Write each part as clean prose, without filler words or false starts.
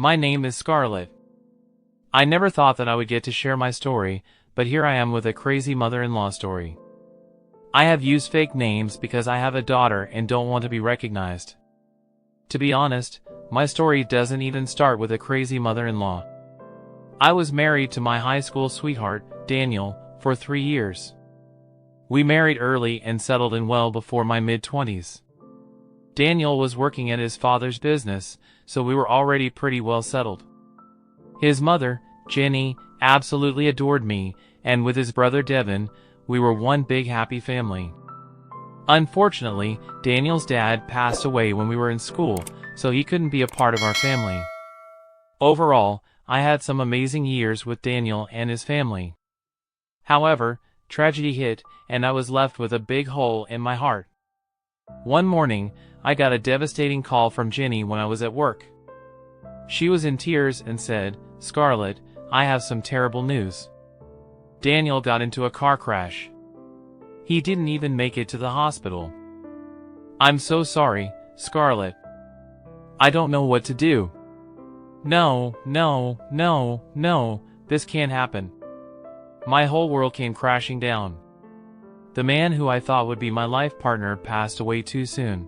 My name is Scarlett. I never thought that I would get to share my story, but here I am with a crazy mother-in-law story. I have used fake names because I have a daughter and don't want to be recognized. To be honest, my story doesn't even start with a crazy mother-in-law. I was married to my high school sweetheart, Daniel, for 3 years. We married early and settled in well before my mid-20s. Daniel was working at his father's business, so we were already pretty well settled. His mother, Jenny, absolutely adored me, and with his brother Devin, we were one big happy family. Unfortunately, Daniel's dad passed away when we were in school, so he couldn't be a part of our family. Overall, I had some amazing years with Daniel and his family. However, tragedy hit, and I was left with a big hole in my heart. One morning, I got a devastating call from Jenny when I was at work. She was in tears and said, "Scarlett, I have some terrible news. Daniel got into a car crash. He didn't even make it to the hospital. I'm so sorry, Scarlett. I don't know what to do. No, this can't happen." My whole world came crashing down. The man who I thought would be my life partner passed away too soon.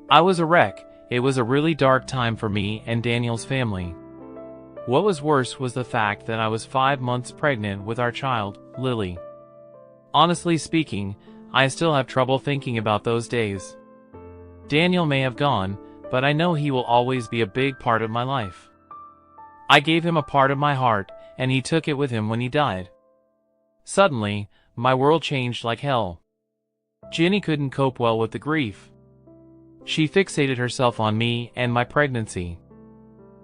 I was a wreck. It was a really dark time for me and Daniel's family. What was worse was the fact that I was 5 months pregnant with our child, Lily. Honestly speaking, I still have trouble thinking about those days. Daniel may have gone, but I know he will always be a big part of my life. I gave him a part of my heart, and he took it with him when he died. Suddenly, my world changed like hell. Jenny couldn't cope well with the grief. She fixated herself on me and my pregnancy.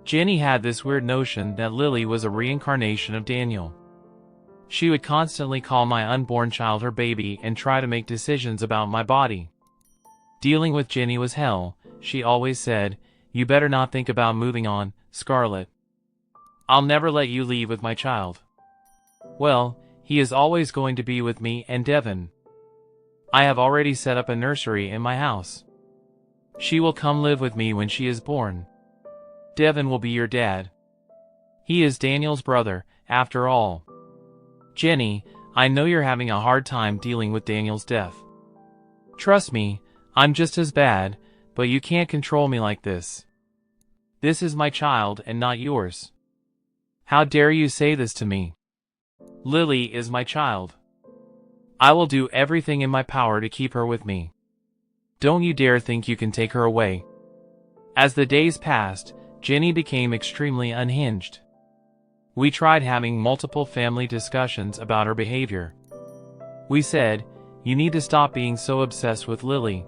Jenny had this weird notion that Lily was a reincarnation of Daniel. She would constantly call my unborn child her baby and try to make decisions about my body. Dealing with Jenny was hell. She always said, "You better not think about moving on, Scarlett. I'll never let you leave with my child." Well, he is always going to be with me and Devin. I have already set up a nursery in my house. She will come live with me when she is born. Devin will be your dad. He is Daniel's brother, after all. Jenny, I know you're having a hard time dealing with Daniel's death. Trust me, I'm just as bad, but you can't control me like this. This is my child and not yours. How dare you say this to me? Lily is my child. I will do everything in my power to keep her with me. Don't you dare think you can take her away. As the days passed, Jenny became extremely unhinged. We tried having multiple family discussions about her behavior. We said, "You need to stop being so obsessed with Lily.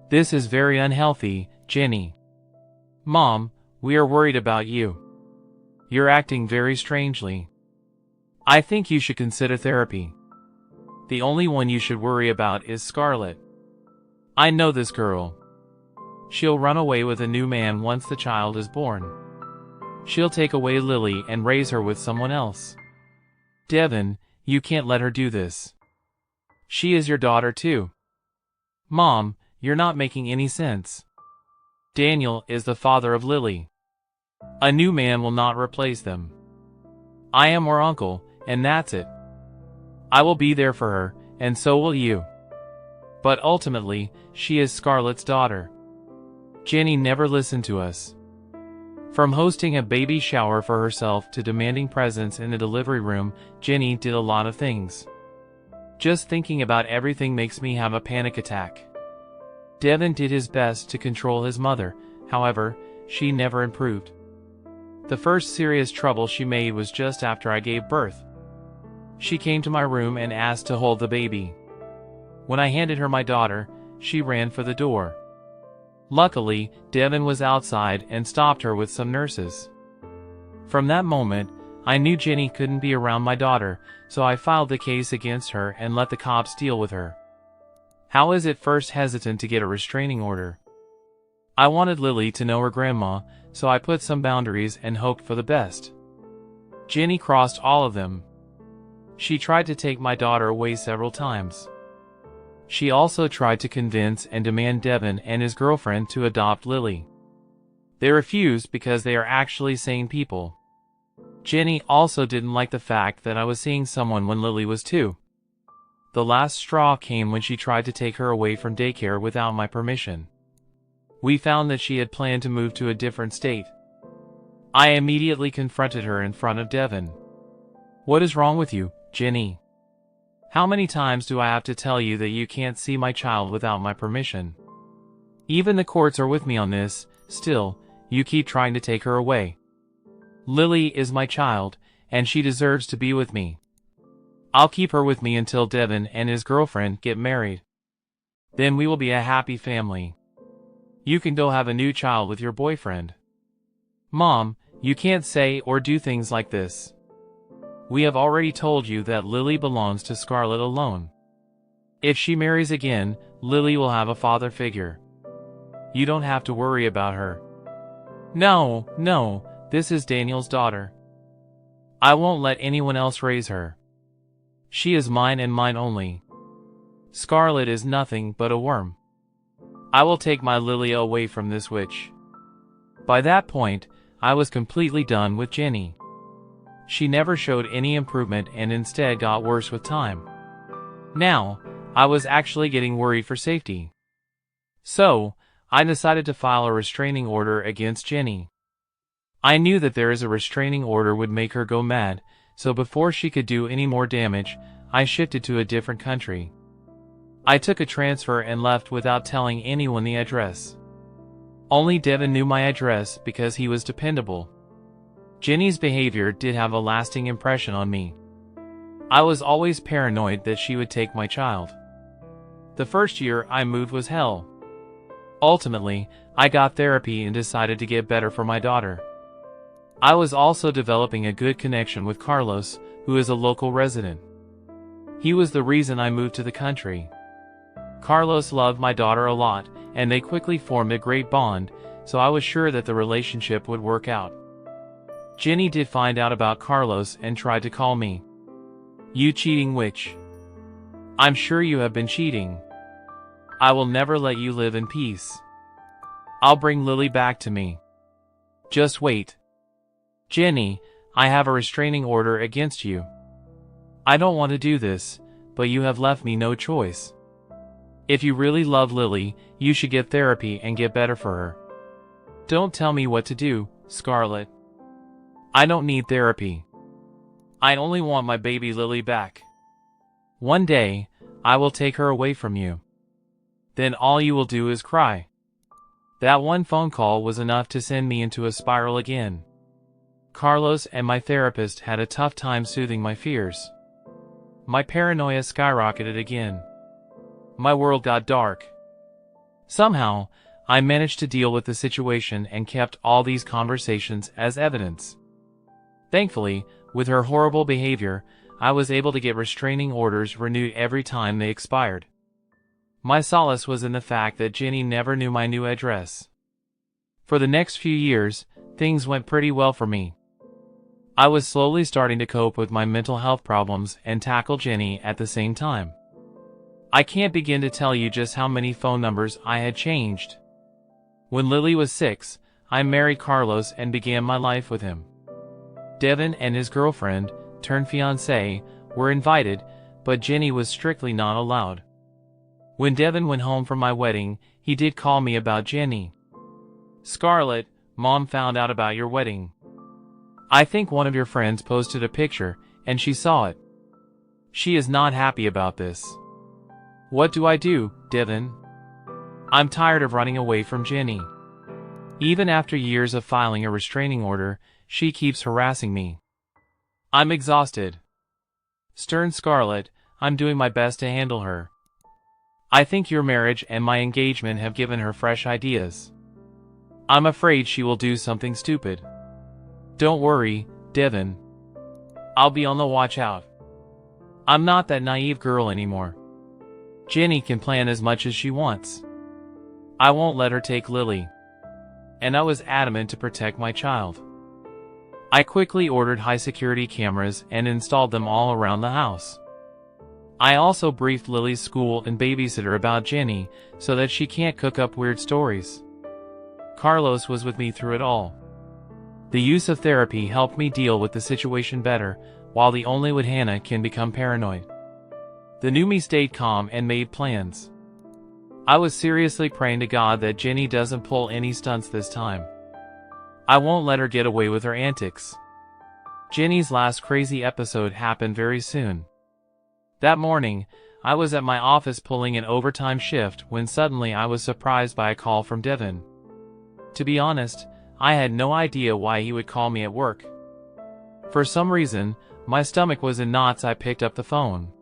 This is very unhealthy, Jenny. Mom, we are worried about you. You're acting very strangely. I think you should consider therapy. The only one you should worry about is Scarlett. I know this girl. She'll run away with a new man once the child is born. She'll take away Lily and raise her with someone else. Devin, you can't let her do this. She is your daughter too. Mom, you're not making any sense. Daniel is the father of Lily. A new man will not replace them. I am her uncle, and that's it. I will be there for her, and so will you. But ultimately, she is Scarlett's daughter." Jenny never listened to us. From hosting a baby shower for herself to demanding presents in the delivery room, Jenny did a lot of things. Just thinking about everything makes me have a panic attack. Devin did his best to control his mother, however, she never improved. The first serious trouble she made was just after I gave birth. She came to my room and asked to hold the baby. When I handed her my daughter, she ran for the door. Luckily, Devin was outside and stopped her with some nurses. From that moment, I knew Jenny couldn't be around my daughter, so I filed the case against her and let the cops deal with her. I was at first hesitant to get a restraining order. I wanted Lily to know her grandma, so I put some boundaries and hoped for the best. Jenny crossed all of them. She tried to take my daughter away several times. She also tried to convince and demand Devin and his girlfriend to adopt Lily. They refused because they are actually sane people. Jenny also didn't like the fact that I was seeing someone when Lily was 2. The last straw came when she tried to take her away from daycare without my permission. We found that she had planned to move to a different state. I immediately confronted her in front of Devin. "What is wrong with you, Jenny? How many times do I have to tell you that you can't see my child without my permission? Even the courts are with me on this, still, you keep trying to take her away. Lily is my child, and she deserves to be with me. I'll keep her with me until Devin and his girlfriend get married. Then we will be a happy family. You can go have a new child with your boyfriend." "Mom, you can't say or do things like this. We have already told you that Lily belongs to Scarlett alone. If she marries again, Lily will have a father figure. You don't have to worry about her." No, this is Daniel's daughter. I won't let anyone else raise her. She is mine and mine only. Scarlett is nothing but a worm. I will take my Lily away from this witch." By that point, I was completely done with Jenny. She never showed any improvement and instead got worse with time. Now, I was actually getting worried for safety. So, I decided to file a restraining order against Jenny. I knew that there is a restraining order would make her go mad, so before she could do any more damage, I shifted to a different country. I took a transfer and left without telling anyone the address. Only Devin knew my address because he was dependable. Jenny's behavior did have a lasting impression on me. I was always paranoid that she would take my child. The first year I moved was hell. Ultimately, I got therapy and decided to get better for my daughter. I was also developing a good connection with Carlos, who is a local resident. He was the reason I moved to the country. Carlos loved my daughter a lot, and they quickly formed a great bond, so I was sure that the relationship would work out. Jenny did find out about Carlos and tried to call me. "You cheating witch. I'm sure you have been cheating. I will never let you live in peace. I'll bring Lily back to me. Just wait. Jenny, I have a restraining order against you. I don't want to do this, but you have left me no choice. If you really love Lily, you should get therapy and get better for her. Don't tell me what to do, Scarlett. I don't need therapy. I only want my baby Lily back. One day, I will take her away from you. Then all you will do is cry." That one phone call was enough to send me into a spiral again. Carlos and my therapist had a tough time soothing my fears. My paranoia skyrocketed again. My world got dark. Somehow, I managed to deal with the situation and kept all these conversations as evidence. Thankfully, with her horrible behavior, I was able to get restraining orders renewed every time they expired. My solace was in the fact that Jenny never knew my new address. For the next few years, things went pretty well for me. I was slowly starting to cope with my mental health problems and tackle Jenny at the same time. I can't begin to tell you just how many phone numbers I had changed. When Lily was 6, I married Carlos and began my life with him. Devin and his girlfriend, turned fiancé, were invited, but Jenny was strictly not allowed. When Devin went home from my wedding, he did call me about Jenny. "Scarlett, Mom found out about your wedding. I think one of your friends posted a picture, and she saw it. She is not happy about this. What do I do, Devin? I'm tired of running away from Jenny. Even after years of filing a restraining order, she keeps harassing me. I'm exhausted. Stern Scarlett, I'm doing my best to handle her. I think your marriage and my engagement have given her fresh ideas. I'm afraid she will do something stupid. Don't worry, Devin. I'll be on the watch out. I'm not that naive girl anymore. Jenny can plan as much as she wants. I won't let her take Lily." And I was adamant to protect my child. I quickly ordered high-security cameras and installed them all around the house. I also briefed Lily's school and babysitter about Jenny so that she can't cook up weird stories. Carlos was with me through it all. The use of therapy helped me deal with the situation better, while the only with Hannah can become paranoid. The new me stayed calm and made plans. I was seriously praying to God that Jenny doesn't pull any stunts this time. I won't let her get away with her antics. Jenny's last crazy episode happened very soon. That morning, I was at my office pulling an overtime shift when suddenly I was surprised by a call from Devin. To be honest, I had no idea why he would call me at work. For some reason, my stomach was in knots. I picked up the phone.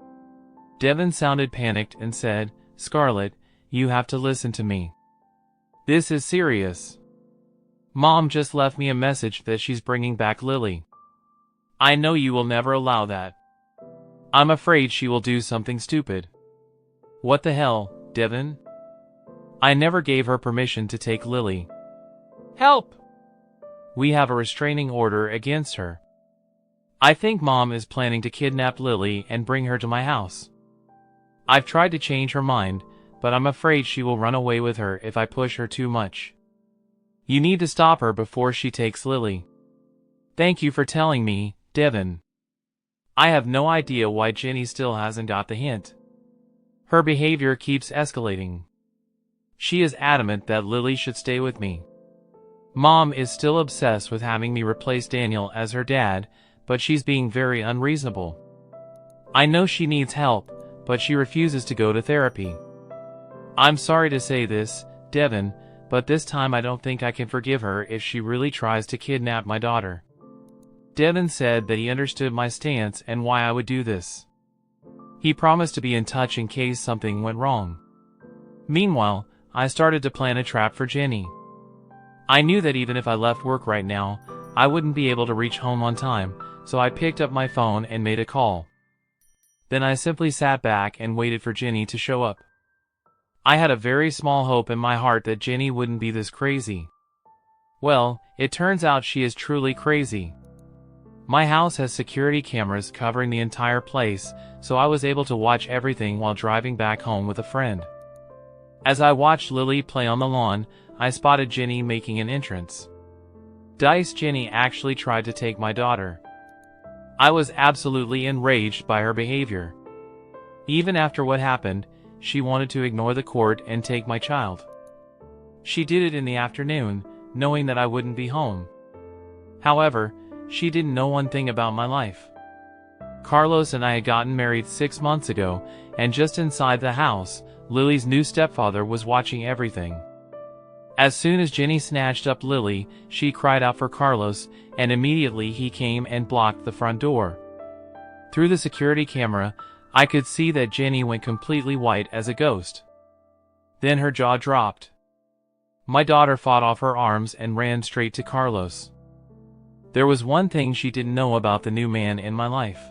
Devin sounded panicked and said, "Scarlett, you have to listen to me. This is serious. Mom just left me a message that she's bringing back Lily. I know you will never allow that. I'm afraid she will do something stupid." What the hell, Devin? I never gave her permission to take Lily. Help! We have a restraining order against her. I think Mom is planning to kidnap Lily and bring her to my house. I've tried to change her mind, but I'm afraid she will run away with her if I push her too much. You need to stop her before she takes Lily. Thank you for telling me, Devin. I have no idea why Jenny still hasn't got the hint. Her behavior keeps escalating. She is adamant that Lily should stay with me. Mom is still obsessed with having me replace Daniel as her dad, but she's being very unreasonable. I know she needs help, but she refuses to go to therapy. I'm sorry to say this, Devin, but this time I don't think I can forgive her if she really tries to kidnap my daughter. Devin said that he understood my stance and why I would do this. He promised to be in touch in case something went wrong. Meanwhile, I started to plan a trap for Jenny. I knew that even if I left work right now, I wouldn't be able to reach home on time, so I picked up my phone and made a call. Then I simply sat back and waited for Jenny to show up. I had a very small hope in my heart that Jenny wouldn't be this crazy. Well, it turns out she is truly crazy. My house has security cameras covering the entire place, so I was able to watch everything while driving back home with a friend. As I watched Lily play on the lawn, I spotted Jenny making an entrance. Jenny actually tried to take my daughter. I was absolutely enraged by her behavior. Even after what happened, she wanted to ignore the court and take my child. She did it in the afternoon, knowing that I wouldn't be home. However, she didn't know one thing about my life. Carlos and I had gotten married 6 months ago, and just inside the house, Lily's new stepfather was watching everything. As soon as Jenny snatched up Lily, she cried out for Carlos, and immediately he came and blocked the front door. Through the security camera, I could see that Jenny went completely white as a ghost. Then her jaw dropped. My daughter fought off her arms and ran straight to Carlos. There was one thing she didn't know about the new man in my life.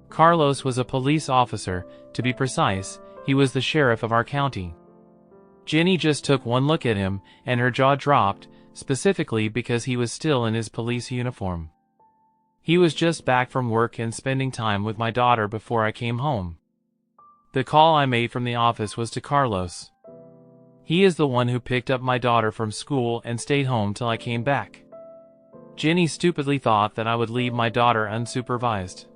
Carlos was a police officer, to be precise, he was the sheriff of our county. Jenny just took one look at him, and her jaw dropped, specifically because he was still in his police uniform. He was just back from work and spending time with my daughter before I came home. The call I made from the office was to Carlos. He is the one who picked up my daughter from school and stayed home till I came back. Jenny stupidly thought that I would leave my daughter unsupervised.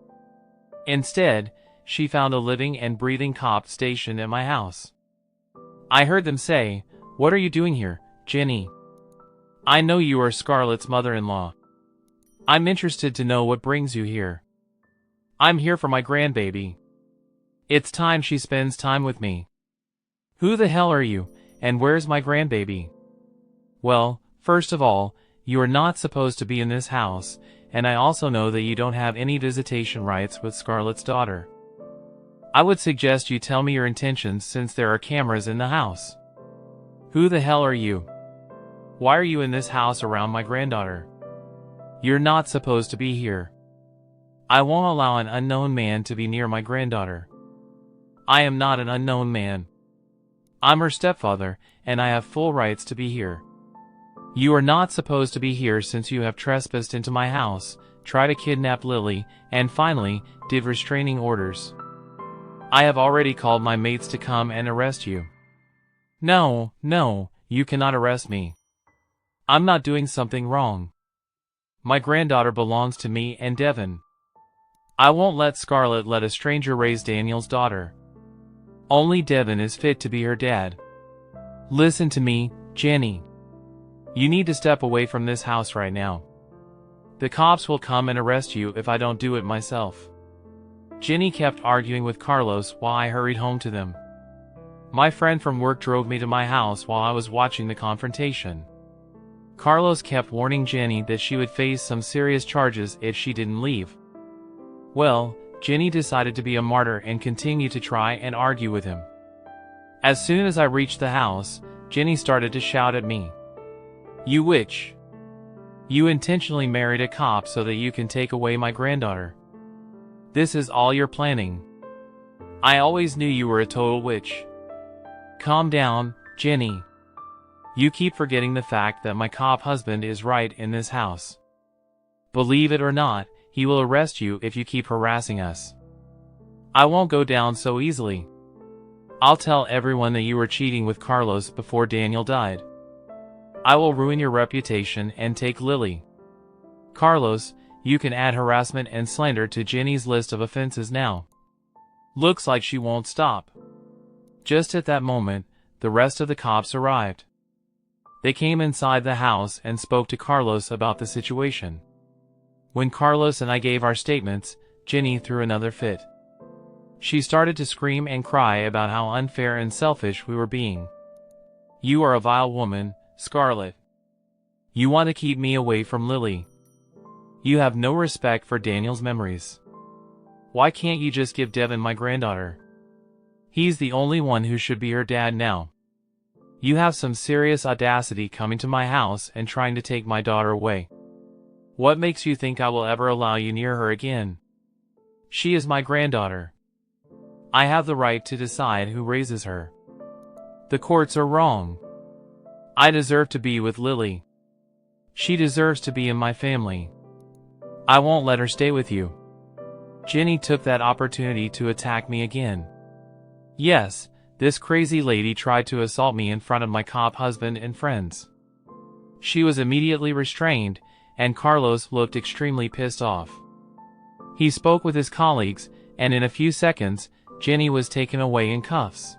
Instead, she found a living and breathing cop stationed at my house. I heard them say, "What are you doing here, Jenny? I know you are Scarlett's mother-in-law. I'm interested to know what brings you here." "I'm here for my grandbaby. It's time she spends time with me." "Who the hell are you, and where's my grandbaby?" "Well, first of all, you are not supposed to be in this house, and I also know that you don't have any visitation rights with Scarlett's daughter. I would suggest you tell me your intentions since there are cameras in the house." "Who the hell are you? Why are you in this house around my granddaughter? You're not supposed to be here. I won't allow an unknown man to be near my granddaughter." "I am not an unknown man. I'm her stepfather, and I have full rights to be here. You are not supposed to be here since you have trespassed into my house, tried to kidnap Lily, and finally, did restraining orders. I have already called my mates to come and arrest you." No, you cannot arrest me. I'm not doing something wrong. My granddaughter belongs to me and Devin. I won't let Scarlett let a stranger raise Daniel's daughter. Only Devin is fit to be her dad. Listen to me, Jenny. You need to step away from this house right now. The cops will come and arrest you if I don't do it myself. Jenny kept arguing with Carlos while I hurried home to them. My friend from work drove me to my house while I was watching the confrontation. Carlos kept warning Jenny that she would face some serious charges if she didn't leave. Well, Jenny decided to be a martyr and continue to try and argue with him. As soon as I reached the house, Jenny started to shout at me. You witch! You intentionally married a cop so that you can take away my granddaughter. This is all you're planning. I always knew you were a total witch. Calm down, Jenny. You keep forgetting the fact that my cop husband is right in this house. Believe it or not, he will arrest you if you keep harassing us. I won't go down so easily. I'll tell everyone that you were cheating with Carlos before Daniel died. I will ruin your reputation and take Lily. Carlos, you can add harassment and slander to Jenny's list of offenses now. Looks like she won't stop. Just at that moment, the rest of the cops arrived. They came inside the house and spoke to Carlos about the situation. When Carlos and I gave our statements, Jenny threw another fit. She started to scream and cry about how unfair and selfish we were being. You are a vile woman, Scarlett. You want to keep me away from Lily. You have no respect for Daniel's memories. Why can't you just give Devin my granddaughter? He's the only one who should be her dad now. You have some serious audacity coming to my house and trying to take my daughter away. What makes you think I will ever allow you near her again? She is my granddaughter. I have the right to decide who raises her. The courts are wrong. I deserve to be with Lily. She deserves to be in my family. I won't let her stay with you. Jenny took that opportunity to attack me again. Yes, this crazy lady tried to assault me in front of my cop husband and friends. She was immediately restrained, and Carlos looked extremely pissed off. He spoke with his colleagues, and in a few seconds, Jenny was taken away in cuffs.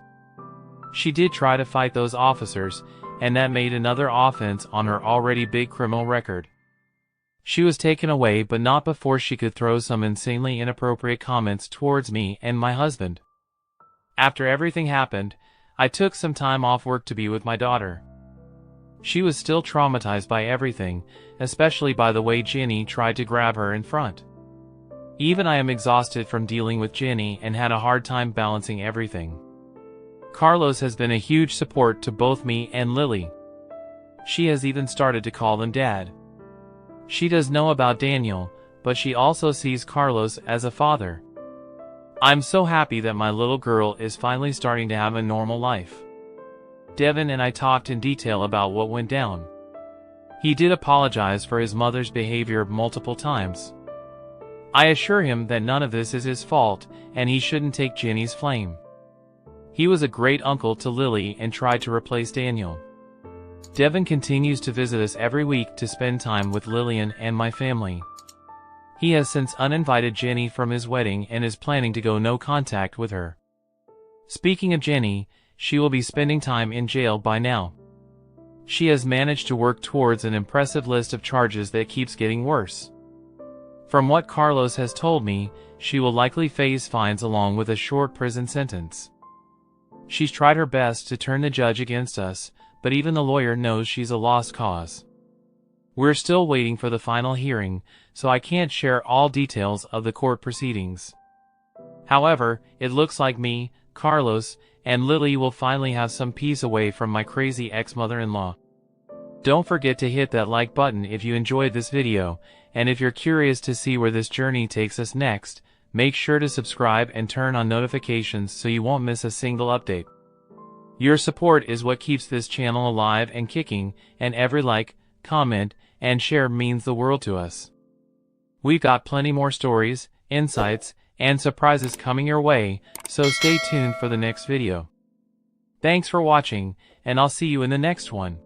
She did try to fight those officers, and that made another offense on her already big criminal record. She was taken away, but not before she could throw some insanely inappropriate comments towards me and my husband. After everything happened, I took some time off work to be with my daughter. She was still traumatized by everything, especially by the way Jenny tried to grab her in front. Even I am exhausted from dealing with Jenny and had a hard time balancing everything. Carlos has been a huge support to both me and Lily. She has even started to call them Dad. She does know about Daniel, but she also sees Carlos as a father. I'm so happy that my little girl is finally starting to have a normal life. Devin and I talked in detail about what went down. He did apologize for his mother's behavior multiple times. I assure him that none of this is his fault, and he shouldn't take Jenny's flame. He was a great uncle to Lily and tried to replace Daniel. Devin continues to visit us every week to spend time with Lillian and my family. He has since uninvited Jenny from his wedding and is planning to go no contact with her. Speaking of Jenny, she will be spending time in jail by now. She has managed to work towards an impressive list of charges that keeps getting worse. From what Carlos has told me, she will likely face fines along with a short prison sentence. She's tried her best to turn the judge against us, but even the lawyer knows she's a lost cause. We're still waiting for the final hearing, so I can't share all details of the court proceedings. However, it looks like me, Carlos, and Lily will finally have some peace away from my crazy ex-mother-in-law. Don't forget to hit that like button if you enjoyed this video, and if you're curious to see where this journey takes us next, make sure to subscribe and turn on notifications so you won't miss a single update. Your support is what keeps this channel alive and kicking, and every like, comment, and share means the world to us. We've got plenty more stories, insights, and surprises coming your way, so stay tuned for the next video. Thanks for watching, and I'll see you in the next one.